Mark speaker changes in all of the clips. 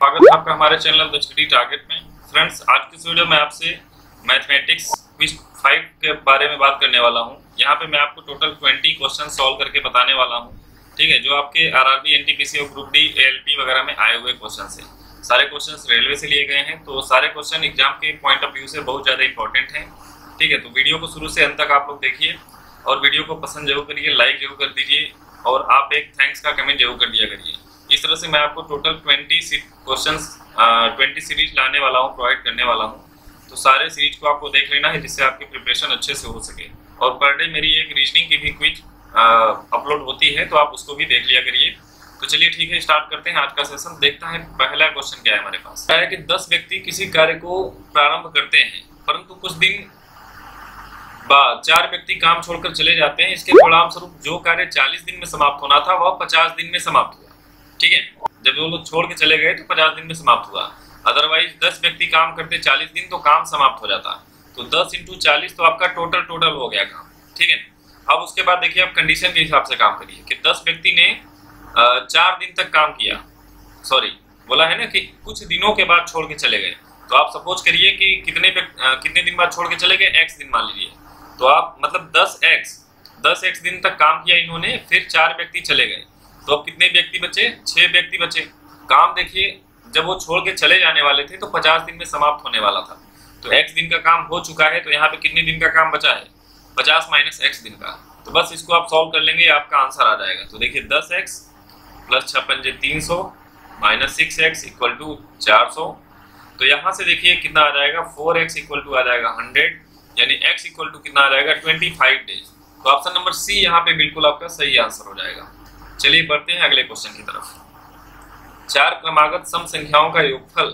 Speaker 1: स्वागत है आपका हमारे चैनल द स्टडी टारगेट में। फ्रेंड्स, आज की इस वीडियो में आपसे मैथमेटिक्स क्विज 5 के बारे में बात करने वाला हूं। यहां पे मैं आपको टोटल 20 क्वेश्चन सॉल्व करके बताने वाला हूं। ठीक है, जो आपके आरआरबी, एनटीपीसी और ग्रुप डी, एएलपी वगैरह में आए हुए क्वेश्चन हैं। सारे क्वेश्चन रेलवे से लिए गए हैं, तो सारे क्वेश्चन एग्जाम के पॉइंट ऑफ व्यू से बहुत ज़्यादा इंपॉर्टेंट हैं। ठीक है, तो वीडियो को शुरू से अंत तक आप लोग देखिए और वीडियो को पसंद जरूर करिए, लाइक जरूर कर दीजिए और आप एक थैंक्स का कमेंट जरूर कर दिया करिए। इस तरह से मैं आपको टोटल 20 क्वेश्चंस 20 सीरीज लाने वाला हूँ, प्रोवाइड करने वाला हूँ। तो सारे सीरीज को आपको देख लेना है जिससे आपकी प्रिपरेशन अच्छे से हो सके। और पर डे मेरी एक रीजनिंग की भी क्विज अपलोड होती है, तो आप उसको भी देख लिया करिए। तो चलिए ठीक है, स्टार्ट करते हैं आज का सेशन। देखते हैं पहला क्वेश्चन क्या है हमारे पास। है कि 10 व्यक्ति किसी कार्य को प्रारंभ करते हैं, परंतु कुछ दिन बाद 4 व्यक्ति काम छोड़कर चले जाते हैं। इसके परिणाम स्वरूप जो कार्य 40 दिन में समाप्त होना था वह 50 दिन में समाप्त हुआ। ठीक है, जब वो लोग छोड़ के चले गए तो 50 दिन में समाप्त हुआ। अदरवाइज 10 व्यक्ति काम करते 40 दिन तो काम समाप्त हो जाता। तो 10 × 40 तो आपका टोटल हो गया काम। ठीक है, अब उसके बाद देखिए आप कंडीशन के हिसाब से काम करिए कि 10 व्यक्ति ने 4 दिन तक काम किया। सॉरी, बोला है ना कि कुछ दिनों के बाद छोड़ के चले गए। तो आप सपोज करिए कि कितने दिन बाद छोड़ के चले गए, x दिन मान लीजिए। तो आप मतलब 10x दिन तक काम किया इन्होंने, फिर 4 व्यक्ति चले गए। तो अब कितने व्यक्ति बचे? 6 व्यक्ति बचे। काम देखिए, जब वो छोड़ के चले जाने वाले थे तो 50 दिन में समाप्त होने वाला था। तो x दिन का काम हो चुका है, तो यहाँ पे कितने दिन का काम बचा है? 50 - x दिन का। तो बस इसको आप सॉल्व कर लेंगे, आपका आंसर आ जाएगा। तो देखिए 10x + 56 = 300 - 6x = 400। तो यहाँ से देखिए कितना आ जाएगा? 4x = आ जाएगा 100, यानी x = कितना आ जाएगा? 25 डेज। तो ऑप्शन नंबर सी यहाँ पे बिल्कुल आपका सही आंसर हो जाएगा। चलिए बढ़ते हैं अगले क्वेश्चन की तरफ। 4 क्रमागत सम संख्याओं का योगफल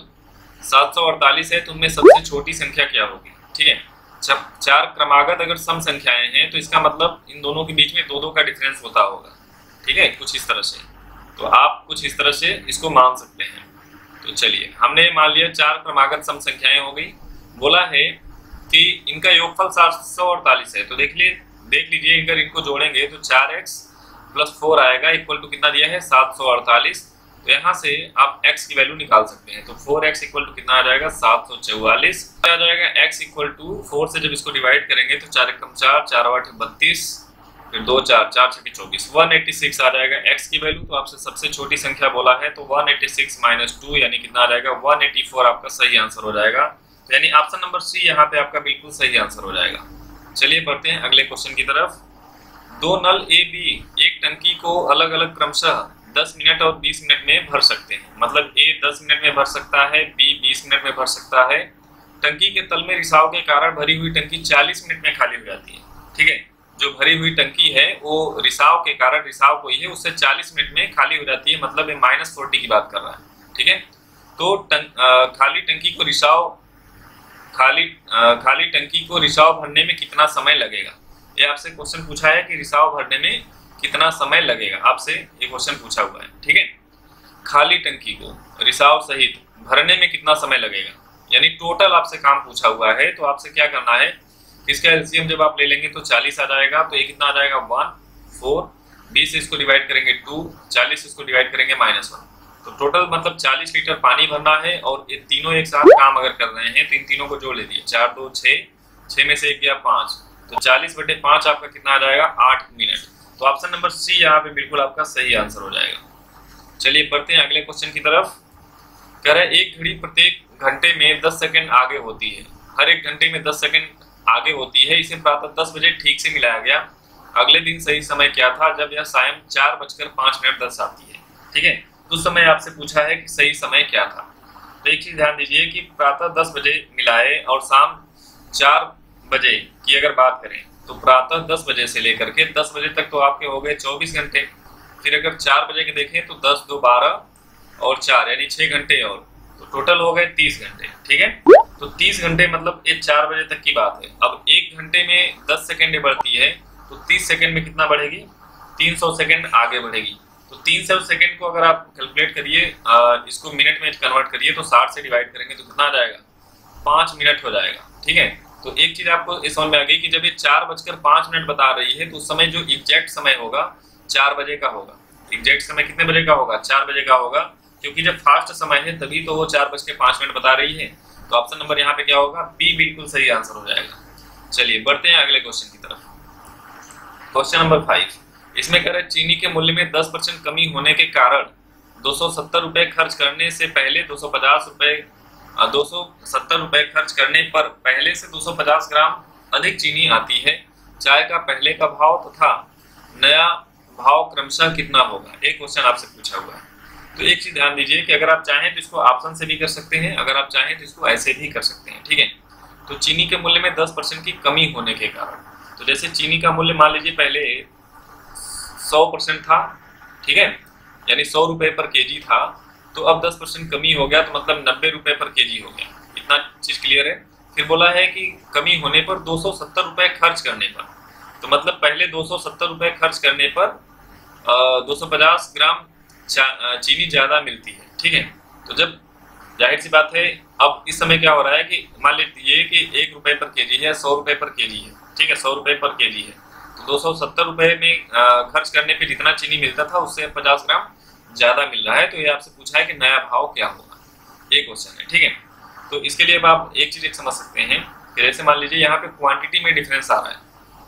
Speaker 1: 748 है, तो उनमें सबसे छोटी संख्या क्या होगी? ठीक है, जब 4 क्रमागत अगर सम संख्याएं हैं तो इसका मतलब इन दोनों के बीच में 2-2 का डिफरेंस होता होगा। ठीक है, कुछ इस तरह से। तो आप कुछ इस तरह से इसको मान सकते हैं। तो चलिए, हमने मान लिया 4 क्रमागत सम संख्याएं हो गई। बोला है कि इनका योगफल 748 है। तो देख लीजिए अगर इनको जोड़ेंगे तो 4x + 4 आएगा इक्वल टू कितना दिया है? 748। तो यहाँ से आप x की वैल्यू निकाल सकते हैं। तो 4x = कितना आ जाएगा? 744 आ जाएगा। x = 4 से जब इसको डिवाइड करेंगे तो 4 × 4 = 4 × 8 = 32, फिर 2 4 4 6 24 186 आ जाएगा x की वैल्यू। तो आपसे सबसे छोटी संख्या बोला है, तो 186 - 2 यानी कितना आ जाएगा? 184 आपका सही आंसर हो जाएगा। तो यानी ऑप्शन नंबर सी यहाँ पे आपका बिल्कुल सही आंसर हो जाएगा। चलिए बढ़ते हैं अगले क्वेश्चन की तरफ। 2 नल ए बी एक टंकी को अलग अलग क्रमशः 10 मिनट और 20 मिनट में भर सकते हैं। मतलब ए 10 मिनट में भर सकता है, बी 20 मिनट में भर सकता है। टंकी के तल में रिसाव के कारण भरी हुई टंकी 40 मिनट में खाली हो जाती है। ठीक है, जो भरी हुई टंकी है वो रिसाव के कारण, रिसाव कोई है, उससे 40 मिनट में खाली हो जाती है। मतलब ये -40 की बात कर रहा है। ठीक है, तो खाली टंकी को रिसाव भरने में कितना समय लगेगा? ये आपसे क्वेश्चन पूछा है कि रिसाव भरने में कितना समय लगेगा, आपसे ये क्वेश्चन पूछा हुआ है। ठीक है, खाली टंकी को रिसाव सहित भरने में कितना समय लगेगा, यानी टोटल आपसे काम पूछा हुआ है। तो आपसे क्या करना है, इसका एलसीएम जब आप ले लेंगे तो 40 आ जाएगा। तो ये कितना आ जाएगा? 1 4 20 से इसको डिवाइड करेंगे 2, 40 इसको डिवाइड करेंगे -1। तो टोटल मतलब 40 लीटर पानी भरना है। और ये तीनों एक साथ काम अगर कर रहे हैं तो इन तीनों को जोड़ लीजिए। 4 2 6, 6 में से 1 गया 5, तो 40/5 आपका कितना आ जाएगा? 8 मिनट। तो ऑप्शन नंबर सी यहाँ पे बिल्कुल आपका सही आंसर हो जाएगा। चलिए बढ़ते हैं अगले क्वेश्चन की तरफ। कह रहा है एक घड़ी प्रत्येक घंटे में 10 सेकंड आगे होती है। हर एक घंटे में 10 सेकंड आगे होती है। इसे प्रातः 10 बजे ठीक से मिलाया गया। अगले दिन सही समय क्या था जब यह सायं 4:05 दर्शाती है? ठीक है, उस समय आपसे पूछा है कि सही समय क्या था। तो एक चीज ध्यान दीजिए कि प्रातः 10 बजे मिलाए और शाम 4 बजे की अगर बात करें तो प्रातः 10 बजे से लेकर के 10 बजे तक तो आपके हो गए 24 घंटे। फिर अगर 4 बजे के देखें तो 10 2 12 और 4 यानी 6 घंटे, और तो टोटल हो गए 30 घंटे। ठीक है, तो 30 घंटे मतलब ये 4 बजे तक की बात है। अब 1 घंटे में 10 सेकंड बढ़ती है, तो 30 सेकंड में कितना बढ़ेगी? 300 सेकंड आगे बढ़ेगी। तो 300 सेकंड को अगर आप कैलकुलेट करिए, इसको मिनट में कन्वर्ट करिए, तो 60 से डिवाइड करेंगे तो कितना आ जाएगा? 5 मिनट हो जाएगा। ठीक है, तो एक चीज आपको इस समझ में आ गई कि जब ये 4:05 बता रही है तो उस समय जो एग्जैक्ट समय होगा 4 बजे का होगा। एग्जैक्ट समय कितने बजे का होगा? 4 बजे का होगा। क्योंकि जब फास्ट समय है तभी तो वो 4:05 बता रही है। तो ऑप्शन नंबर यहाँ पे क्या होगा, बी बिल्कुल सही आंसर हो जाएगा। चलिए बढ़ते हैं अगले क्वेश्चन की तरफ। क्वेश्चन नंबर 5, इसमें कह रहे हैं चीनी के मूल्य में 10% कमी होने के कारण 270 रुपए खर्च करने से पहले 270 रुपए खर्च करने पर पहले से 250 ग्राम अधिक चीनी आती है। चाय का पहले का भाव तथा नया भाव क्रमशः कितना होगा? एक क्वेश्चन आपसे पूछा हुआ है। तो एक चीज ध्यान दीजिए कि अगर आप चाहें तो इसको ऑप्शन से भी कर सकते हैं, अगर आप चाहें तो इसको ऐसे भी कर सकते हैं, ठीक है। तो चीनी के मूल्य में 10% की कमी होने के कारण, तो जैसे चीनी का मूल्य मान लीजिए पहले 100% था, ठीक है, यानी 100 रुपए पर केजी था, तो अब 10% कमी हो गया तो मतलब 90 रुपए पर केजी हो गया। इतना चीज क्लियर है। फिर बोला है कि कमी होने पर 270 रुपए खर्च करने पर, तो मतलब पहले 270 रुपए खर्च करने पर 250 ग्राम चीनी ज्यादा मिलती है, ठीक है। तो जब जाहिर सी बात है, अब इस समय क्या हो रहा है कि मान लीजिए कि 1 रुपए पर केजी है, 100 रुपए पर केजी है, ठीक है, 100 रुपए पर केजी है, तो 270 रुपए में खर्च करने पे जितना चीनी मिलता था उससे 50 ग्राम ज्यादा मिल रहा है। तो ये आपसे पूछा है कि नया भाव क्या होगा, ये क्वेश्चन है, ठीक है। तो इसके लिए अब आप एक चीज समझ सकते हैं कि जैसे मान लीजिए यहाँ पे क्वांटिटी में डिफरेंस आ रहा है,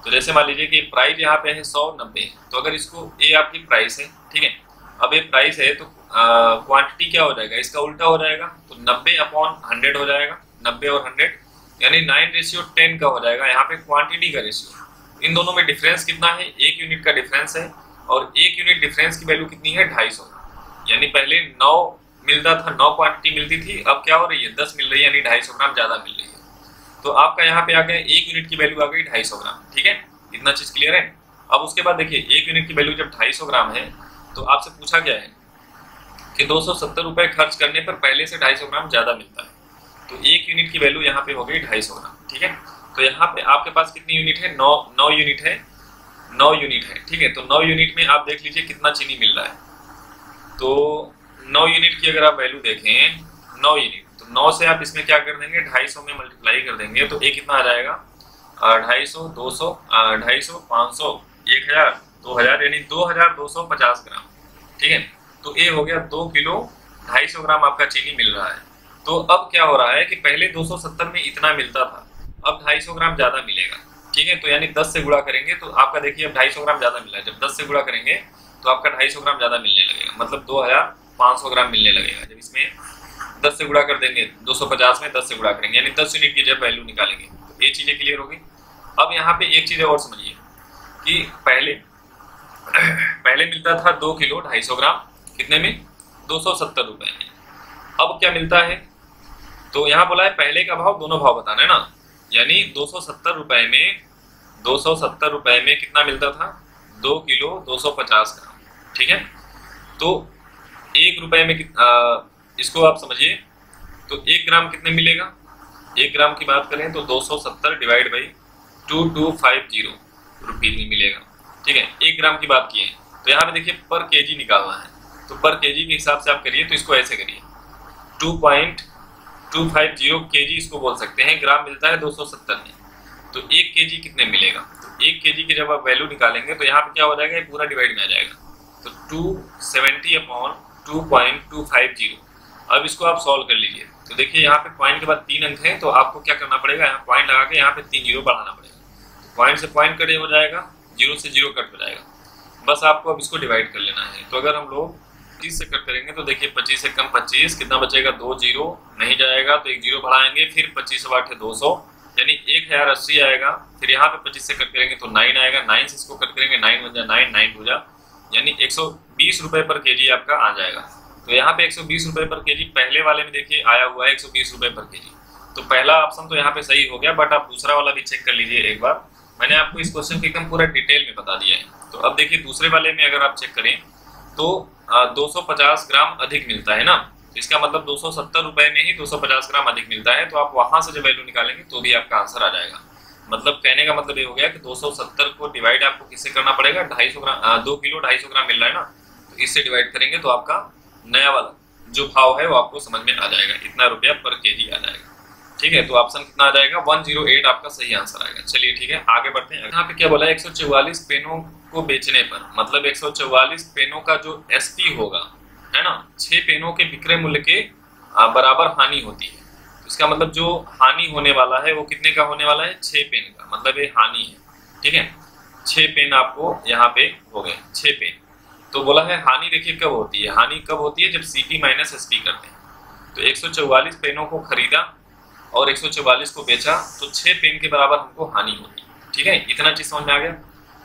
Speaker 1: तो जैसे मान लीजिए कि प्राइस यहाँ पे है 100, 90, तो अगर इसको ये आपकी प्राइस है, ठीक है, अब ये प्राइस है तो क्वांटिटी क्या हो जाएगा, इसका उल्टा हो जाएगा, तो 90/100 हो जाएगा, 90 और 100 यानी 9:10 का हो जाएगा यहाँ पे क्वांटिटी का रेशियो। इन दोनों में डिफरेंस कितना है, 1 यूनिट का डिफरेंस है, और 1 यूनिट डिफरेंस की वैल्यू कितनी है, 250, यानी पहले 9 मिलता था, 9 क्वांटिटी मिलती थी, अब क्या हो रही है, 10 मिल रही है, यानी 250 ग्राम ज्यादा मिल रही है। तो आपका यहाँ पे आ गया 1 यूनिट की वैल्यू आ गई 250 ग्राम, ठीक है, इतना चीज क्लियर है। अब उसके बाद देखिए 1 यूनिट की वैल्यू जब 250 ग्राम है, तो आपसे पूछा गया है कि 270 रुपए खर्च करने पर पहले से 250 ग्राम ज्यादा मिलता है, तो 1 यूनिट की वैल्यू यहाँ पे हो गई 250 ग्राम, ठीक है। तो यहाँ पे आपके पास कितनी यूनिट है, 9 यूनिट है, 9 यूनिट है, ठीक है। तो 9 यूनिट में आप देख लीजिए कितना चीनी मिल रहा है। तो 9 यूनिट की अगर आप वैल्यू देखें, 9 यूनिट, तो 9 से आप इसमें क्या कर देंगे, 250 में मल्टीप्लाई कर देंगे, तो ये कितना आ जाएगा, 250, 200, 250, 500, 1000, 2000, यानी 2250 ग्राम, ठीक है। तो ये हो गया 2 किलो 250 ग्राम आपका चीनी मिल रहा है। तो अब क्या हो रहा है कि पहले 270 में इतना मिलता था, अब 250 ग्राम ज्यादा मिलेगा, ठीक है। तो यानी 10 से गुणा करेंगे तो आपका देखिए अब 250 ग्राम ज्यादा मिल रहा है, जब 10 से गुणा करेंगे तो आपका 250 ग्राम ज्यादा मिलने लगेगा, मतलब 2500 ग्राम मिलने लगेगा। जब इसमें 10 से गुणा कर देंगे, 250 में 10 से गुणा करेंगे, यानी 10 यूनिट की जब वैल्यू निकालेंगे, तो ये चीजें क्लियर होगी। अब यहाँ पे एक चीज और समझिए कि पहले मिलता था 2 किलो 250 ग्राम, कितने में, 270 रुपए में। अब क्या मिलता है, तो यहाँ बोला है पहले का भाव, दोनों भाव बताना है ना, यानी 270 रुपए में कितना मिलता था, 2 किलो 250 ग्राम, ठीक है। तो 1 रुपए में इसको आप समझिए, तो 1 ग्राम कितने मिलेगा, 1 ग्राम की बात करें तो 270 डिवाइड बाई 2250 रुपीज में मिलेगा, ठीक है। 1 ग्राम की बात की है, तो यहाँ पे देखिए पर केजी निकालना है, तो पर केजी के हिसाब से आप करिए, तो इसको ऐसे करिए, 2.250 केजी इसको बोल सकते हैं, ग्राम मिलता है 270 में, तो 1 केजी कितने मिलेगा, तो 1 केजी की जब आप वैल्यू निकालेंगे तो यहाँ पे क्या हो जाएगा, ये पूरा डिवाइड में आ जाएगा, तो 270/2.250। अब इसको आप सॉल्व कर लीजिए, तो देखिए यहाँ पे पॉइंट के बाद 3 अंक हैं, तो आपको क्या करना पड़ेगा, यहाँ पॉइंट लगा के यहाँ पे 3 जीरो बढ़ाना पड़ेगा, पॉइंट से पॉइंट कट हो जाएगा, 0 से 0 कट हो जाएगा, बस आपको अब इसको डिवाइड कर लेना है। तो अगर हम लोग 25 से कट करेंगे तो देखिए 25 से कम 25 कितना बचेगा, 2 जीरो नहीं जाएगा, तो 1 जीरो बढ़ाएंगे, फिर 25 से 8 200, यानी 1080 आएगा। फिर यहाँ पे 25 से कट करेंगे तो 9 आएगा, 9 से इसको कट करेंगे, 9 1 जा 9, 9 2 जा, यानी 120 रुपए पर केजी आपका आ जाएगा। तो यहाँ पे 120 रुपए पर केजी पहले वाले में देखिए आया हुआ है 120 रुपए पर केजी, तो पहला ऑप्शन तो यहाँ पे सही हो गया, बट आप दूसरा वाला भी चेक कर लीजिए एक बार, मैंने आपको इस क्वेश्चन को एकदम पूरा डिटेल में बता दिया है। तो अब देखिए दूसरे वाले में अगर आप चेक करें तो 250 ग्राम अधिक मिलता है ना, इसका मतलब 270 रुपए में ही 250 ग्राम अधिक मिलता है, तो आप वहां से जब वैल्यू निकालेंगे तो भी आपका आंसर आ जाएगा। मतलब कहने का मतलब ये हो गया कि 270 को डिवाइड आपको किससे करना पड़ेगा, 250 ग्राम, 2 किलो 250 ग्राम मिल रहा है ना, तो इससे डिवाइड करेंगे तो आपका नया वाला जो भाव है वो आपको समझ में आ जाएगा, इतना रुपया पर केजी आ जाएगा, ठीक है। तो ऑप्शन कितना आ जाएगा, 108 आपका सही आंसर आएगा। चलिए ठीक है, आगे बढ़ते हैं। यहाँ पे क्या बोला है, 144 पेनों को बेचने पर, मतलब 144 पेनों का जो एसपी होगा, है ना, 6 पेनों के विक्रय मूल्य के बराबर हानि होती है। तो इसका मतलब जो हानि होने वाला है वो कितने का होने वाला है, 6 पेन का, मतलब ये हानि है। ठीक है, 6 पेन आपको यहाँ पे हो गए 6 पेन। तो बोला है हानि देखिए कब होती है, हानि कब होती है, जब CP माइनस SP करते हैं। तो 144 पेनों को खरीदा और 144 को बेचा, तो 6 पेन के बराबर हमको हानि होती है। ठीक है, इतना चीज समझ में आ गया।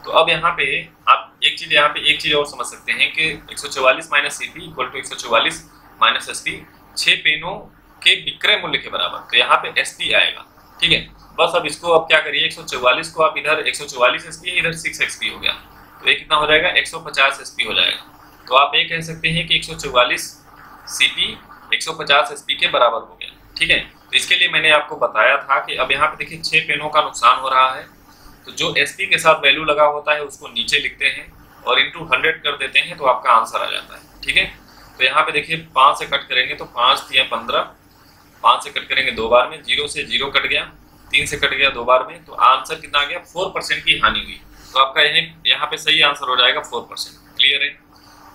Speaker 1: तो अब यहाँ पे आप एक चीज और समझ सकते हैं कि 144 minus CP equal to 144 minus SP, 6 पेनों के विक्रय मूल्य के बराबर। तो यहाँ पे SP आएगा। ठीक है, बस अब इसको अब क्या करिए, 144 को आप इधर 144 SP है, इधर 6 SP हो गया, तो ये कितना हो जाएगा, 150 SP हो जाएगा। तो आप ये कह सकते हैं कि 144 CP 150 SP के बराबर हो गया। ठीक है, तो इसके लिए मैंने आपको बताया था कि अब यहाँ पे देखिए 6 पेनों का नुकसान हो रहा है, तो जो SP के साथ वैल्यू लगा होता है उसको नीचे लिखते हैं और इंटू 100 कर देते हैं, तो आपका आंसर आ जाता है। ठीक है, तो यहाँ पे देखिए 5 से कट करेंगे तो 5 या 15, 5 से कट करेंगे 2 बार में, 0 से 0 कट गया, 3 से कट गया 2 बार में, तो आंसर कितना आ गया, 4% की हानि हुई। तो आपका यहाँ पे सही आंसर हो जाएगा 4%। क्लियर है,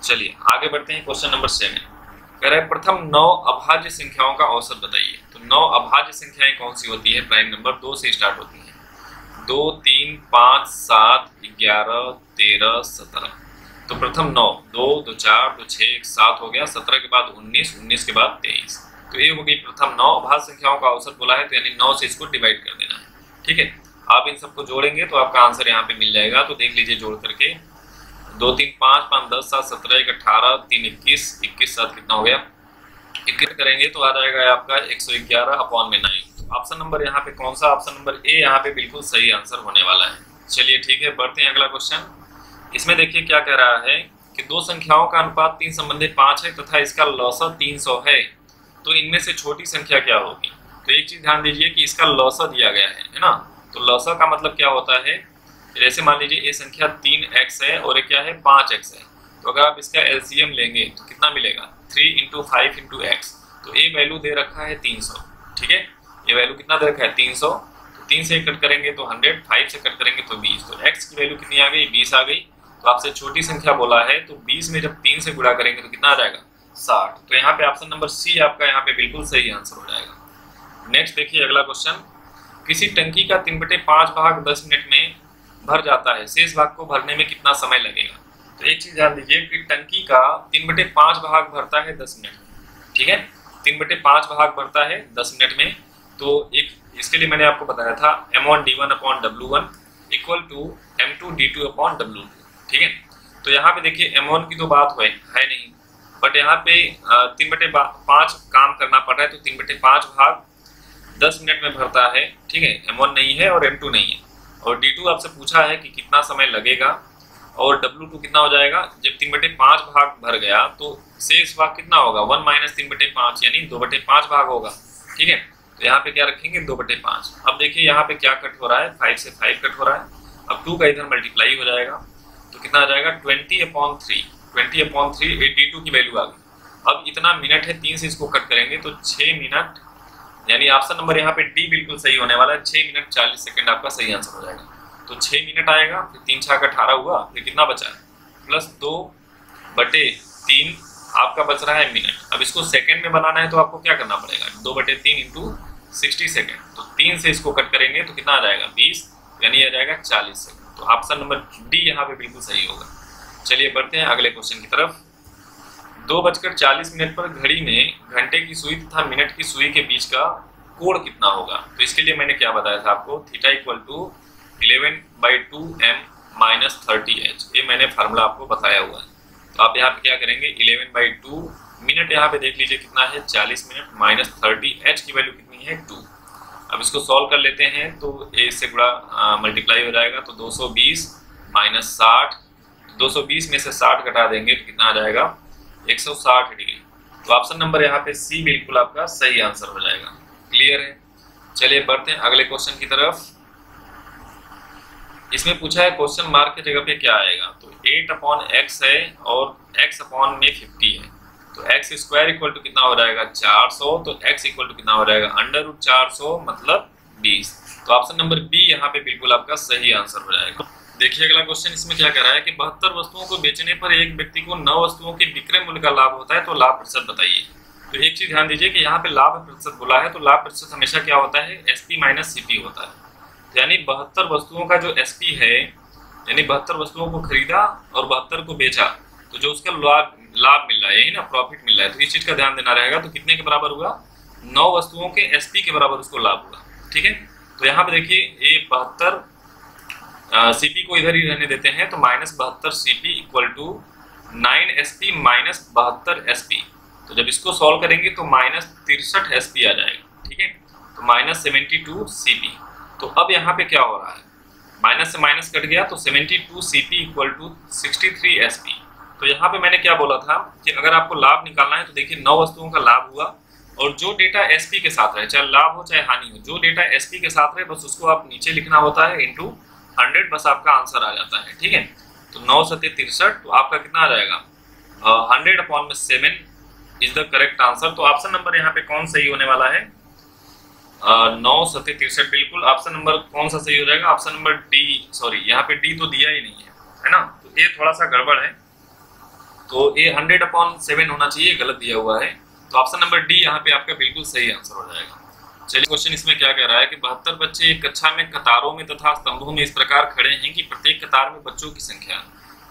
Speaker 1: चलिए आगे बढ़ते हैं। क्वेश्चन नंबर 7 कह रहा है प्रथम 9 अभाज्य संख्याओं का औसत बताइए। तो 9 अभाज्य संख्याएं कौन सी होती है, प्राइम नंबर 2 से स्टार्ट होती है, 2, 3, 5, 7, 11, 13, 17। तो प्रथम 9, 2, 2, 4, 2, 6, 7 हो गया, 17 के बाद 19, 19 के बाद 23। तो ये हो गई प्रथम 9 अभाज्य संख्याओं का औसत बोला है, तो यानी 9 से इसको डिवाइड कर देना है। ठीक है, आप इन सबको जोड़ेंगे तो आपका आंसर यहाँ पे मिल जाएगा। तो देख लीजिए जोड़ करके, 2, 3, 5, 5, 10, 7, 17, 1, 18, 3, 21, 21, 7 कितना हो गया, 21 करेंगे तो आ जाएगा आपका 111/9। ऑप्शन नंबर यहाँ पे कौन सा, ऑप्शन नंबर ए यहाँ पे बिल्कुल सही आंसर होने वाला है। चलिए ठीक है, बढ़ते हैं अगला क्वेश्चन। इसमें देखिए क्या कह रहा है कि दो संख्याओं का अनुपात 3 संबंधी 5 है तथा इसका लौसा 300 है, तो इनमें से छोटी संख्या क्या होगी। तो एक चीज ध्यान दीजिए कि इसका लौसा दिया गया है ना, तो लौसा का मतलब क्या होता है, जैसे मान लीजिए ये संख्या 3x है और ये क्या है 5x है, तो अगर आप इसका LCM लेंगे तो कितना मिलेगा, 3 × 5 × x। तो ये वैल्यू दे रखा है 300। ठीक है, ये वैल्यू कितना दे रखा है 300, तो 3 से कट करेंगे तो 100, 5 से कट करेंगे तो 20, तो x की वैल्यू कितनी आ गई, 20 आ गई। तो आपसे छोटी संख्या बोला है, तो 20 में जब 3 से गुणा करेंगे तो कितना आ जाएगा, 60। तो यहाँ पे ऑप्शन नंबर सी आपका यहाँ पे बिल्कुल सही आंसर हो जाएगा। नेक्स्ट देखिए अगला क्वेश्चन, किसी टंकी का 3/5 भाग 10 मिनट में भर जाता है, शेष भाग को भरने में कितना समय लगेगा। तो एक चीज ध्यान दीजिए कि टंकी का 3/5 भाग भरता है 10 मिनट में। ठीक है, 3/5 भाग भरता है 10 मिनट में। तो एक इसके लिए मैंने आपको बताया था M1 D1/W1 = M2 D2/W2। ठीक है, तो यहाँ पे देखिए M1 की तो बात है नहीं, बट यहाँ पे 3/5 काम करना पड़ रहा है, तो 3/5 भाग 10 मिनट में भरता है। ठीक है, M1 नहीं है और M2 नहीं है, और D2 आपसे पूछा है कि कितना समय लगेगा, और W2 कितना हो जाएगा, जब 3/5 भाग भर गया तो शेष भाग कितना होगा, 1 - 3/5 यानी 2/5 भाग होगा। ठीक है, तो यहाँ पे क्या रखेंगे 2/5। अब देखिए यहाँ पे क्या कट हो रहा है, 5 से 5 कट हो रहा है, अब 2 का इधर मल्टीप्लाई हो जाएगा तो कितना आ जाएगा 20/3। 20/3 D2 की वैल्यू आ गई। अब इतना मिनट है, 3 से इसको कट करेंगे तो 6 मिनट, यानी ऑप्शन नंबर यहाँ पे डी बिल्कुल सही होने वाला है। 6 मिनट 40 सेकंड आपका सही आंसर हो जाएगा। तो 6 मिनट आएगा, फिर 3 × 6 = 18 हुआ, फिर कितना बचा है, प्लस 2/3 आपका बच रहा है मिनट। अब इसको सेकंड में बनाना है तो आपको क्या करना पड़ेगा, 2/3 × 60 सेकंड। तो 3 से इसको कट करेंगे तो कितना आ जाएगा 20, यानी आ जाएगा 40 सेकंड। तो ऑप्शन नंबर डी यहाँ पे बिल्कुल सही होगा। चलिए बढ़ते हैं अगले क्वेश्चन की तरफ। 2:40 पर घड़ी में घंटे की सुई तथा मिनट की सुई के बीच का कोण कितना होगा। तो इसके लिए मैंने क्या बताया था आपको, थीटा = 11/2m - 30h। ये मैंने फार्मूला आपको बताया हुआ है। तो आप यहाँ पे क्या करेंगे, 11/2 मिनट यहाँ पे देख लीजिए कितना है 40 मिनट माइनस 30h की वैल्यू कितनी है 2। अब इसको सॉल्व कर लेते हैं तो a से गुणा मल्टीप्लाई हो जाएगा, तो 220 - 60, 220 में से 60 घटा देंगे तो कितना आ जाएगा 160 डिग्री। तो ऑप्शन नंबर यहाँ पे सी बिल्कुल आपका सही आंसर हो जाएगा। क्लियर है, चलिए बढ़ते हैं अगले क्वेश्चन की तरफ। इसमें पूछा है क्वेश्चन मार्क की जगह पे क्या आएगा। तो 8/x है और x/50 है, तो x² कितना हो जाएगा 400, तो x कितना हो जाएगा √400 मतलब 20। तो ऑप्शन नंबर बी यहाँ पे बिल्कुल आपका सही आंसर हो जाएगा। देखिए अगला क्वेश्चन इसमें क्या कह रहा है कि 72 वस्तुओं को बेचने पर एक व्यक्ति को 9 वस्तुओं के विक्रय मूल्य का लाभ होता है, तो लाभ प्रतिशत बताइए। तो एक चीज ध्यान दीजिए कि यहाँ पे लाभ प्रतिशत बोला है, तो लाभ प्रतिशत हमेशा क्या होता है, एसपी माइनस सीपी होता है। यानी 72 वस्तुओं का जो एसपी है, यानी 72 वस्तुओं को खरीदा और 72 को बेचा, तो जो उसका लाभ मिल रहा है, यही ना प्रॉफिट मिल रहा है, तो इस चीज का ध्यान देना रहेगा। तो कितने के बराबर हुआ, 9 वस्तुओं के एसपी के बराबर उसको लाभ हुआ। ठीक है, तो यहाँ पे देखिए ये 72 सीपी को इधर ही रहने देते हैं, तो -72 CP equal to 9 SP minus 72 SP. तो जब इसको सॉल्व करेंगे तो -63 एसपी आ जाएगा। ठीक है, तो -72 सीपी। तो अब यहाँ पे क्या हो रहा है, माइनस से माइनस कट गया, तो 72 सीपी इक्वल टू 63 एसपी। तो यहाँ पे मैंने क्या बोला था कि अगर आपको लाभ निकालना है तो देखिए 9 वस्तुओं का लाभ हुआ, और जो डेटा एसपी के साथ रहे, चाहे लाभ हो चाहे हानि हो, जो डेटा एसपी के साथ रहे बस उसको आप नीचे लिखना होता है इंटू 100, बस आपका आंसर आ जाता है। ठीक है, तो 9 सत्ते 63, तो आपका कितना आ जाएगा 100/7 इज द करेक्ट आंसर। तो ऑप्शन नंबर यहाँ पे कौन सही होने वाला है, 9 सत्ते 63, बिल्कुल ऑप्शन नंबर कौन सा सही हो जाएगा, ऑप्शन नंबर डी। सॉरी, यहाँ पे डी तो दिया ही नहीं है ना, तो ये थोड़ा सा गड़बड़ है, तो ये 100/7 होना चाहिए, गलत दिया हुआ है। तो ऑप्शन नंबर डी यहाँ पे आपका बिल्कुल सही आंसर हो जाएगा। चलिए क्वेश्चन इसमें क्या कह रहा है कि 72 बच्चे एक कक्षा में कतारों में तथा स्तंभों में इस प्रकार खड़े हैं कि प्रत्येक कतार में बच्चों की संख्या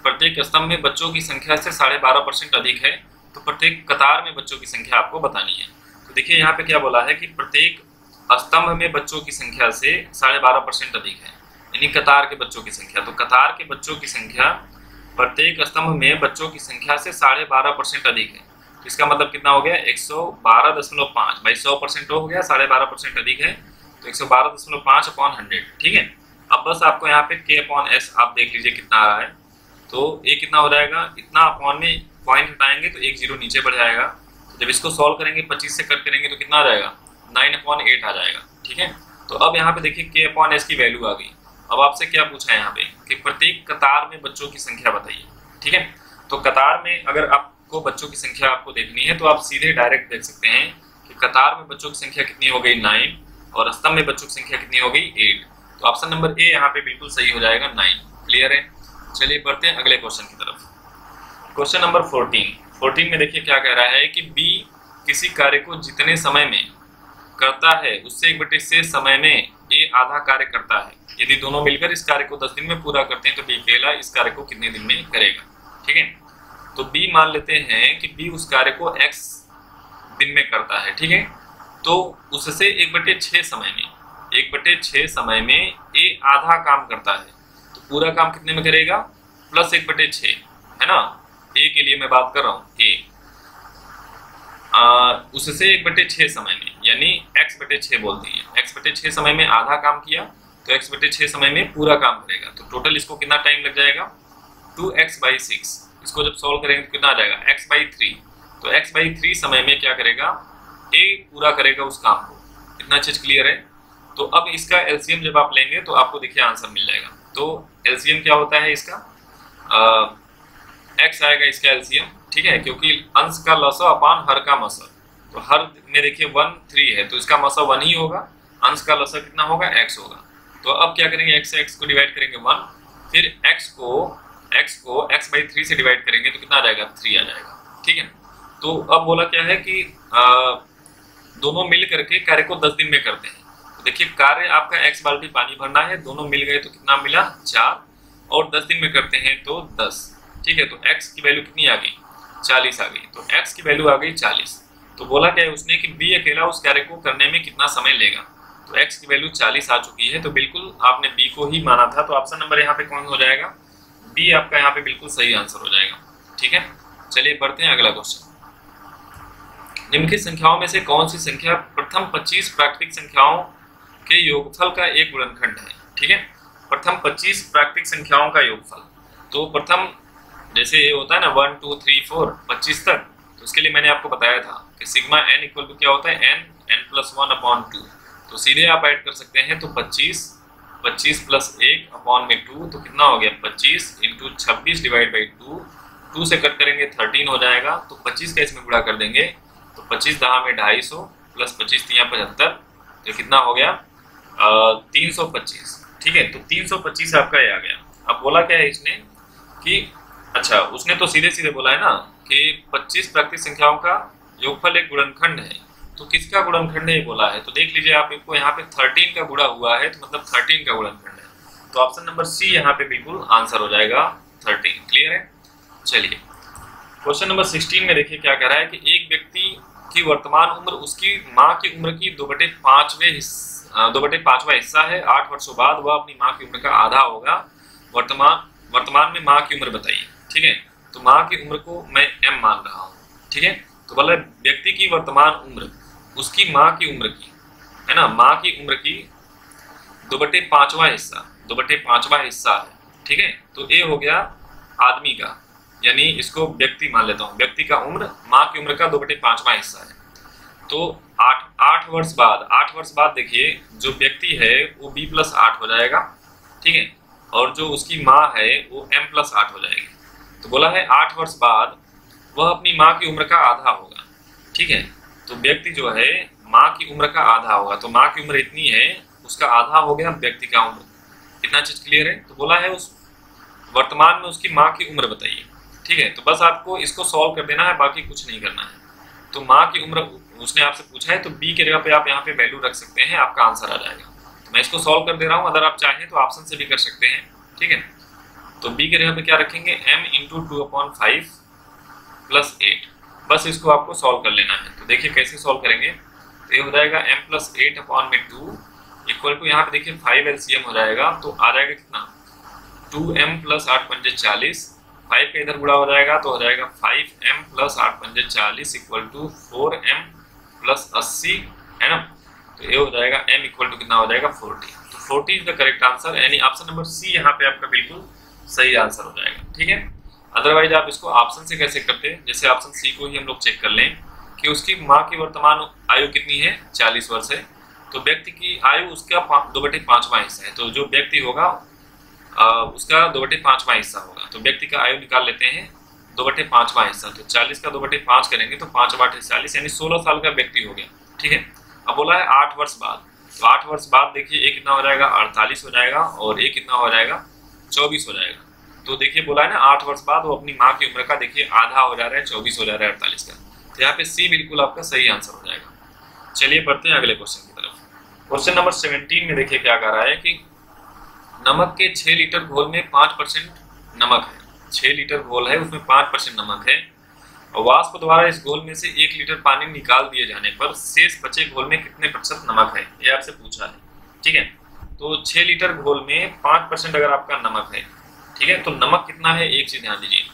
Speaker 1: प्रत्येक स्तंभ में बच्चों की संख्या से 12.5% अधिक है, तो प्रत्येक कतार में बच्चों की संख्या आपको बतानी है। तो देखिए यहाँ पे क्या बोला है कि प्रत्येक स्तंभ में बच्चों की संख्या से 12.5% अधिक है, यानी कतार के बच्चों की संख्या। तो कतार के बच्चों की संख्या प्रत्येक स्तंभ में बच्चों की संख्या से 12.5% अधिक है, तो इसका मतलब कितना हो गया 112.5 भाई 100% हो गया, 12.5% अधिक है, तो 112.5/100। ठीक है, अब बस आपको यहाँ पे k/s आप देख लीजिए कितना आ रहा है, तो ये कितना हो जाएगा, इतना अपॉन में पॉइंट हटाएंगे तो 1 0 नीचे बढ़ जाएगा। तो जब इसको सॉल्व करेंगे 25 से कट करेंगे तो कितना आ जाएगा 9/8 आ जाएगा। ठीक है, तो अब यहाँ पे देखिए k/s की वैल्यू आ गई। अब आपसे क्या पूछा है यहाँ पे कि प्रत्येक कतार में बच्चों की संख्या बताइए। ठीक है, तो कतार में अगर आपको बच्चों की संख्या आपको देखनी है तो आप सीधे डायरेक्ट देख सकते हैं कि कतार में बच्चों की संख्या कितनी हो गई 9, और स्तंभ में बच्चों की संख्या कितनी हो गई 8। तो ऑप्शन नंबर ए यहाँ पे बिल्कुल सही हो जाएगा 9। क्लियर है, चलिए बढ़ते हैं अगले क्वेश्चन की तरफ। क्वेश्चन नंबर 14 में देखिए क्या कह रहा है कि बी किसी कार्य को जितने समय में करता है उससे 1/6 समय में ए आधा कार्य करता है। यदि दोनों मिलकर इस कार्य को 10 दिन में पूरा करते हैं तो बी अकेला इस कार्य को कितने दिन में करेगा। ठीक है, तो बी मान लेते हैं कि बी उस कार्य को x दिन में करता है। ठीक है, तो उससे 1/6 समय में ए आधा काम करता है, तो पूरा काम कितने में करेगा प्लस 1/6 है ना, ए के लिए मैं बात कर रहा हूँ, ए उससे 1/6 समय में, यानी x/6 बोल दिए, x/6 समय में आधा काम किया तो x/6 समय में पूरा काम करेगा। तो टोटल इसको कितना टाइम लग जाएगा 2x/6। इसको जब सॉल्व करेंगे तो कितना आ जाएगा x/3। तो x/3 समय में क्या करेगा a पूरा करेगा उस काम को। इतना चीज क्लियर है। तो अब इसका एलसीएम जब आप लेंगे तो आपको देखिए आंसर मिल जाएगा। तो एलसीएम क्या होता है इसका, x आएगा इसका एलसीएम। ठीक है, क्योंकि अंश का लसा अपान हर का मसा, तो हर में देखिए 1 3 है तो इसका मसा 1 ही होगा, अंश का लसा कितना होगा x होगा। तो अब क्या करेंगे x से x को डिवाइड करेंगे 1, फिर x को x/3 से डिवाइड करेंगे तो कितना आ जाएगा 3 आ जाएगा। ठीक है, तो अब बोला क्या है कि दोनों मिल करके कार्य को 10 दिन में करते हैं। तो देखिए कार्य आपका x बाल्टी पानी भरना है, दोनों मिल गए तो कितना मिला 4, और 10 दिन में करते हैं तो 10। ठीक है, तो x की वैल्यू कितनी आ गई 40 आ गई। तो x की वैल्यू आ गई 40। तो बोला क्या है उसने कि b अकेला उस कार्य को करने में कितना समय लेगा। तो x की वैल्यू 40 आ चुकी है, तो बिल्कुल आपने b को ही माना था। तो ऑप्शन नंबर यहाँ पे कौन हो जाएगा, b आपका यहाँ पे बिल्कुल सही आंसर हो जाएगा। ठीक है, चलिए बढ़ते हैं अगला क्वेश्चन। निम्नलिखित संख्याओं में से कौन सी संख्या प्रथम 25 प्राकृतिक संख्याओं के योगफल का एक गुणनखंड है। ठीक है, प्रथम 25 प्राकृतिक संख्याओं का योगफल। तो प्रथम जैसे ये होता है ना 1 2 3 4 25 तक, तो उसके लिए मैंने आपको बताया था कि सिग्मा n इक्वल टू क्या होता है n+1/2। तो सीधे आप ऐड कर सकते हैं। तो 25 + 1 अपॉन में 2, तो कितना हो गया 25 × 26 डिवाइड बाई 2, 2 से कट करेंगे 13 हो जाएगा। तो 25 का इसमें गुणा कर देंगे तो 25 10 में 250 प्लस 25 3 75, तो कितना हो गया 325। ठीक है, तो 325 आपका ये आ गया। अब बोला क्या है इसने कि अच्छा, उसने तो सीधे सीधे बोला है ना कि 25 प्राकृतिक संख्याओं का योगफल एक गुणनखंड है, तो किसका गुणनखंड है ये बोला है। तो देख लीजिए आप, इनको यहाँ पे 13 का गुणा हुआ है तो मतलब 13 का गुणनखंड है। तो ऑप्शन नंबर सी यहाँ पे बिल्कुल आंसर हो जाएगा 13। क्लियर है। चलिए क्वेश्चन नंबर 16 में देखिए क्या कह रहा है कि एक व्यक्ति की वर्तमान उम्र उसकी माँ की उम्र की 2/5वां हिस्सा है। 8 वर्षों बाद वह अपनी माँ की उम्र का आधा होगा। वर्तमान में माँ की उम्र बताइए। ठीक है, तो माँ की उम्र को मैं m मान रहा हूँ। ठीक है, तो बोला व्यक्ति की वर्तमान उम्र उसकी माँ की उम्र की, है ना, माँ की उम्र की 2/5वां हिस्सा है। ठीक है, तो ए हो गया आदमी का, यानी इसको व्यक्ति मान लेता हूँ, व्यक्ति का उम्र माँ की उम्र का 2/5वां हिस्सा है। तो 8 वर्ष बाद देखिए जो व्यक्ति है वो b+8 हो जाएगा। ठीक है, और जो उसकी माँ है वो m+8 हो जाएगी। तो बोला है 8 वर्ष बाद वह अपनी माँ की उम्र का आधा होगा। ठीक है, तो व्यक्ति जो है माँ की उम्र का आधा होगा, तो माँ की उम्र इतनी है, उसका आधा हो गया व्यक्ति का उम्र। इतना चीज क्लियर है। तो बोला है उस वर्तमान में उसकी माँ की उम्र बताइए। ठीक है, तो बस आपको इसको सॉल्व कर देना है, बाकी कुछ नहीं करना है। तो माँ की उम्र उसने आपसे पूछा है, तो बी के जगह पे आप यहाँ पे वैल्यू रख सकते हैं, आपका आंसर आ जाएगा। तो मैं इसको सॉल्व कर दे रहा हूँ, अगर आप चाहें तो ऑप्शन से भी कर सकते हैं। ठीक है, तो बी के जगह पे क्या रखेंगे, m × 2/5 + 8। बस इसको आपको सॉल्व कर लेना है। तो देखिए कैसे सॉल्व करेंगे, तो ये हो जाएगा m + 8/2 इक्वल टू, यहाँ पे देखिए 5 LCM हो जाएगा, तो आ जाएगा कितना 2m + 8 × 40। 5 का इधर गुणा हो जाएगा तो हो जाएगा 5m + 8 × 40 इक्वल टू 4m + 80, है ना। तो ये हो जाएगा m इक्वल टू कितना हो जाएगा 40। तो 40 इज द करेक्ट आंसर, यानी ऑप्शन नंबर सी यहाँ पे आपका बिल्कुल सही आंसर हो जाएगा। ठीक है, अदरवाइज आप इसको ऑप्शन से कैसे करते हैं, जैसे ऑप्शन सी को ही हम लोग चेक कर लें कि उसकी माँ की वर्तमान आयु कितनी है, 40 वर्ष है। तो व्यक्ति की आयु उसका 2/5वां हिस्सा है, तो जो व्यक्ति होगा उसका 2/5वां हिस्सा होगा। तो व्यक्ति का आयु निकाल लेते हैं 2/5वां हिस्सा, तो 40 का 2/5 करेंगे तो 5 × 8 = 40, यानी 16 साल का व्यक्ति हो गया। ठीक है, अब बोला है 8 वर्ष बाद, तो 8 वर्ष बाद देखिए एक कितना हो जाएगा 48 हो जाएगा, और एक कितना हो जाएगा 24 हो जाएगा। तो देखिए बोला है ना 8 वर्ष बाद वो अपनी माँ की उम्र का देखिए आधा हो जा रहा है, 24 हो जा रहा है 48 का। तो यहाँ पे सी बिल्कुल आपका सही आंसर हो जाएगा। चलिए बढ़ते हैं अगले क्वेश्चन की तरफ। क्वेश्चन नंबर 17 में देखिए क्या कह रहा है कि नमक के 6 लीटर घोल में 5% नमक है। 6 लीटर घोल है, उसमें 5% नमक है, और वाष्प द्वारा इस घोल में से 1 लीटर पानी निकाल दिए जाने पर शेष बचे घोल में कितने प्रतिशत नमक है, ये आपसे पूछा है। ठीक है, तो 6 लीटर घोल में 5% अगर आपका नमक है, ठीक है, तो नमक कितना है, एक चीज ध्यान दीजिए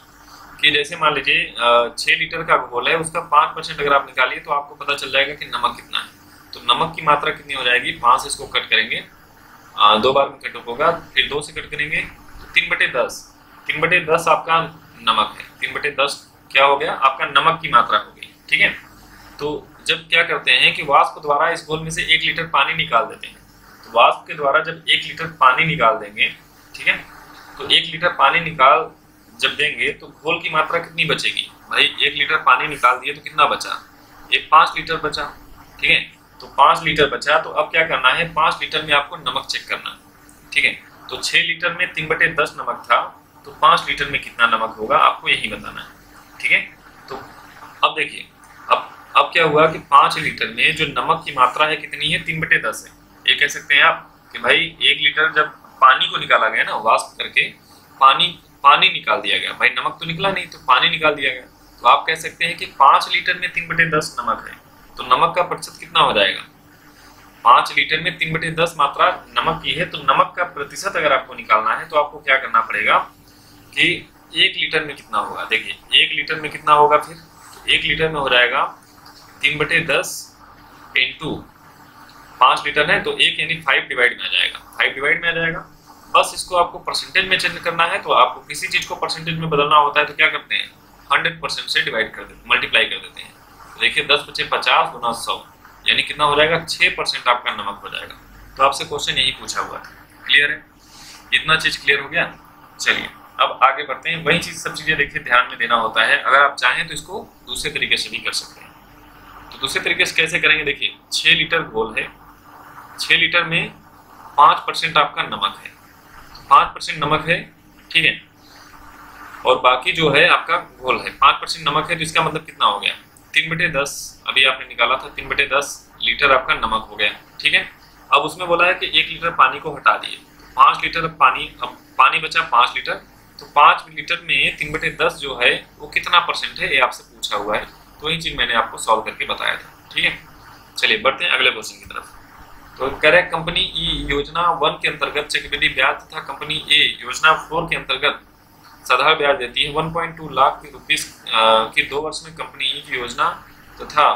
Speaker 1: कि जैसे मान लीजिए 6 लीटर का घोल है, उसका 5% अगर आप निकालिए तो आपको पता चल जाएगा कि नमक कितना है। तो नमक की मात्रा कितनी हो जाएगी, 5 से इसको कट करेंगे, 2 बार में कट होगा, फिर 2 से कट करेंगे तो 3/10। 3/10 आपका नमक है। 3/10 क्या हो गया, आपका नमक की मात्रा हो गई। ठीक है, तो जब क्या करते हैं कि वाष्प द्वारा इस घोल में से 1 लीटर पानी निकाल देते हैं, तो वाष्प के द्वारा जब 1 लीटर पानी निकाल देंगे, ठीक है, तो 1 लीटर पानी निकाल जब देंगे तो घोल की मात्रा कितनी बचेगी भाई, 1 लीटर पानी निकाल दिए तो कितना बचा, ये 5 लीटर बचा। ठीक है, तो 5 लीटर बचा, तो अब क्या करना है, 5 लीटर में आपको नमक चेक करना है। ठीक है, तो 6 लीटर में 3/10 नमक था, तो 5 लीटर में कितना नमक होगा आपको यही बताना है। ठीक है, तो अब देखिए अब क्या हुआ कि 5 लीटर में जो नमक की मात्रा है कितनी है, 3/10 है। ये कह सकते हैं आप कि भाई 1 लीटर जब पानी को निकाला गया ना, वाष्प करके पानी निकाल दिया गया, भाई नमक तो निकला नहीं, तो पानी निकाल दिया गया, तो आप कह सकते हैं कि 5 लीटर में 3/10 नमक है, तो नमक का प्रतिशत कितना हो जाएगा, 5 लीटर में 3/10 मात्रा नमक की है, तो नमक का प्रतिशत अगर आपको निकालना है तो आपको क्या करना पड़ेगा कि 1 लीटर में कितना होगा। देखिए 1 लीटर में कितना होगा, फिर 1 लीटर में हो जाएगा 3/10 × 5 लीटर है, तो 1 यानी 5 डिवाइड में आ जाएगा, 5 डिवाइड में आ जाएगा। बस इसको आपको परसेंटेज में चेंज करना है, तो आपको किसी चीज को परसेंटेज में बदलना होता है तो क्या करते हैं, 100% से डिवाइड कर देते, मल्टीप्लाई कर देते हैं। तो देखिए 10 × 50 × 100 यानी कितना हो जाएगा, 6% आपका नमक हो जाएगा। तो आपसे क्वेश्चन यही पूछा हुआ था। क्लियर है, इतना चीज क्लियर हो गया। चलिए अब आगे बढ़ते हैं। वही चीज सब चीजें देखिए ध्यान में देना होता है, अगर आप चाहें तो इसको दूसरे तरीके से भी कर सकते हैं। तो दूसरे तरीके से कैसे करेंगे, देखिए 6 लीटर घोल है, 6 लीटर में 5% आपका नमक है, 5% नमक है, ठीक है। और बाकी जो है आपका घोल है 5% नमक है, तो इसका मतलब कितना हो गया 3/10, अभी आपने निकाला था 3/10 लीटर आपका नमक हो गया, ठीक है। अब उसमें बोला है कि 1 लीटर पानी को हटा दिए, 5 लीटर पानी, अब पानी बचा 5 लीटर, तो 5 लीटर में 3/10 जो है वो कितना परसेंट है, ये आपसे पूछा हुआ है। तो वही चीज मैंने आपको सॉल्व करके बताया था, ठीक है। चलिए बढ़ते हैं अगले क्वेश्चन की तरफ। तो कह रहे कंपनी ई योजना 1 के अंतर्गत चक्रवृद्धि ब्याज तथा कंपनी ए योजना 4 के अंतर्गत साधारण ब्याज देती है। 1.2 लाख रुपीस की 2 वर्ष में कंपनी ई की योजना तथा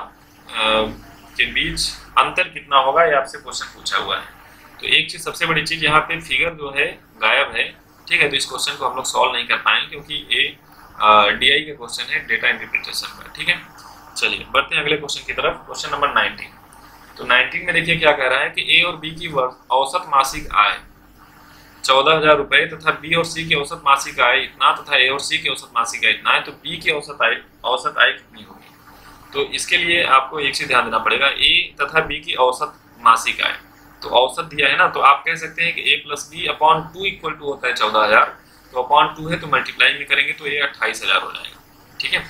Speaker 1: के बीच अंतर कितना होगा, ये आपसे क्वेश्चन पूछा हुआ है। तो एक चीज, सबसे बड़ी चीज, यहाँ पे फिगर जो है गायब है, ठीक है। तो इस क्वेश्चन को हम लोग सॉल्व नहीं कर पाएंगे क्योंकि ये DI का क्वेश्चन है, डेटा इंटरप्रिटेशन का, ठीक है। चलिए बढ़ते हैं अगले क्वेश्चन की तरफ, क्वेश्चन नंबर 19। तो 19 में देखिए क्या कह रहा है कि ए और बी की औसत मासिक आय 14,000 रुपए तथा बी और सी की औसत मासिक आय इतना तथा ए और सी की औसत मासिक आय इतना है, तो बी की औसत आय कितनी होगी। तो इसके लिए आपको एक चीज ध्यान देना पड़ेगा, ए तथा बी की औसत मासिक आय, तो औसत दिया है ना, तो आप कह सकते हैं कि a + b upon 2 equal to होता है 14,000, तो अपॉन 2 है तो मल्टीप्लाई में करेंगे तो ये 28,000 हो जाएगा, ठीक है।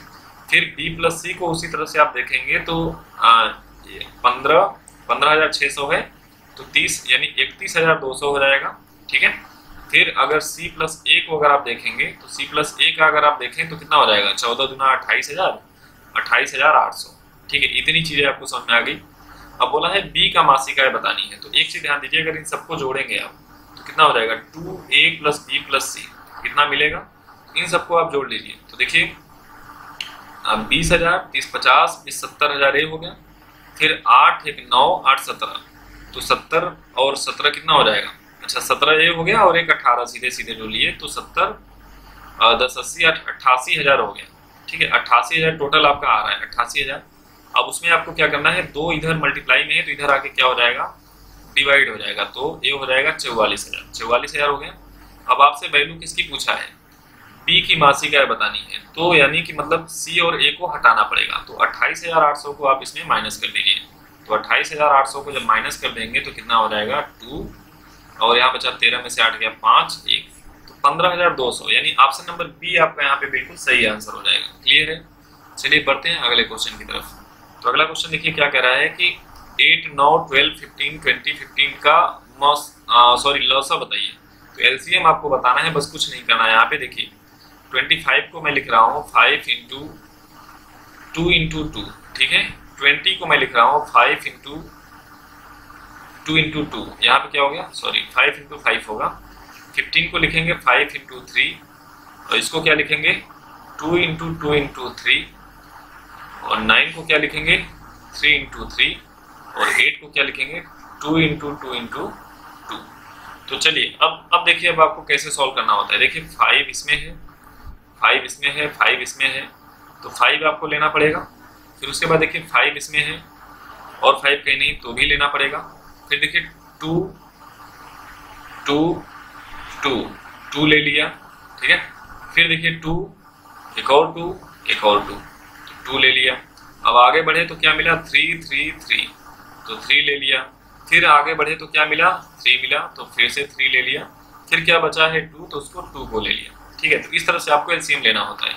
Speaker 1: फिर b + c को उसी तरह से आप देखेंगे तो 15,600 है, तो 30 यानी 31,200 हो जाएगा, ठीक है। फिर अगर c + a को अगर आप देखेंगे तो c + a का अगर आप देखें तो कितना हो जाएगा 14 दूना 28,000, 28,800, ठीक है। इतनी चीजें आपको समझ में आ गई। अब बोला है b का मासिक आय बतानी है, तो एक चीज ध्यान दीजिए, अगर इन सबको जोड़ेंगे आप तो कितना हो जाएगा 2a + b + c, कितना मिलेगा, इन सबको आप जोड़ लीजिए। तो देखिए 20,000, 30, 50, 20, 70,000 ये हो गया, फिर 8, 1, 9, 8, 17, तो 70 और 17 कितना हो जाएगा, अच्छा 17 ये हो गया और एक 18 सीधे सीधे जो लिए, तो 70, 10, 80, 88,000 हो गया, ठीक है। 88,000 टोटल आपका आ रहा है, 88,000। अब उसमें आपको क्या करना है, 2 इधर मल्टीप्लाई में है तो इधर आके क्या हो जाएगा, डिवाइड हो जाएगा, तो ये हो जाएगा 44,000, 44,000 हो गया। अब आपसे वैल्यू किसकी पूछा है, बी की मासिक आय बतानी है, तो यानी कि मतलब सी और ए को हटाना पड़ेगा, तो 28,800 को आप इसमें माइनस कर दीजिए। तो 28,800 को जब माइनस कर देंगे तो कितना हो जाएगा 2, और यहाँ बचा 13 में से 8 गया 5, 1, तो 15,200, यानी ऑप्शन नंबर बी आपका यहाँ पे बिल्कुल सही आंसर हो जाएगा। क्लियर है। चलिए बढ़ते हैं अगले क्वेश्चन की तरफ। तो अगला क्वेश्चन देखिए क्या कह रहा है कि 8, 9, 12, 15, 20, 15 का लसा बताइए। तो एलसीएम आपको बताना है, बस कुछ नहीं करना है। यहाँ पे देखिए 25 को मैं लिख रहा हूँ 5 × 2 × 2, ठीक है। 20 को मैं लिख रहा हूँ 5 × 2 × 2, यहाँ पे क्या हो गया, सॉरी 5 × 5 होगा। 15 को लिखेंगे 5 × 3, और इसको क्या लिखेंगे 2 × 2 × 3, और 9 को क्या लिखेंगे 3 × 3, और 8 को क्या लिखेंगे 2 × 2 × 2। तो चलिए अब देखिए अब आपको कैसे सॉल्व करना होता है। देखिए 5 इसमें है, 5 इसमें है, 5 इसमें है, तो 5 आपको लेना पड़ेगा। फिर उसके बाद देखिए 5 इसमें है और 5 कहीं नहीं तो भी लेना पड़ेगा। फिर देखिए 2 2 2 2 ले लिया, ठीक है। फिर देखिए 2, एक और 2, एक और 2, तो 2 ले लिया। अब आगे बढ़े तो क्या मिला 3 3 3, तो 3 ले लिया। फिर आगे बढ़े तो क्या मिला 3 मिला, तो फिर से 3 ले लिया। फिर क्या बचा है 2, तो उसको 2 को ले लिया, ठीक है। तो इस तरह से आपको एलसीएम लेना होता है।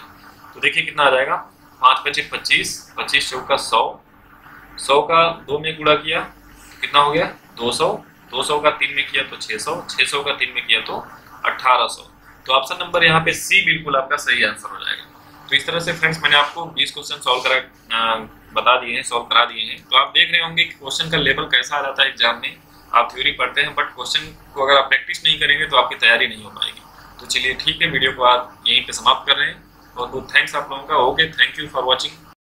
Speaker 1: तो देखिए कितना आ जाएगा 5 × 5 = 25, 25 चौका 100, 100 का 2 में गुणा किया कितना हो गया 200, 200 का 3 में किया तो 600, 600 का 3 में किया तो 1800। तो ऑप्शन नंबर यहाँ पे सी बिल्कुल आपका सही आंसर हो जाएगा। तो इस तरह से फ्रेंड्स मैंने आपको 20 क्वेश्चन बता दिए हैं, सॉल्व करा दिए हैं। तो आप देख रहे होंगे कि क्वेश्चन का लेवल कैसा आ जाता है एग्जाम में। आप थ्योरी पढ़ते हैं बट क्वेश्चन को अगर आप प्रैक्टिस नहीं करेंगे तो आपकी तैयारी नहीं हो पाएगी। तो चलिए ठीक है, वीडियो को आप यहीं पे समाप्त कर रहे हैं। बहुत बहुत थैंक्स आप लोगों का। Okay, thank you for watching.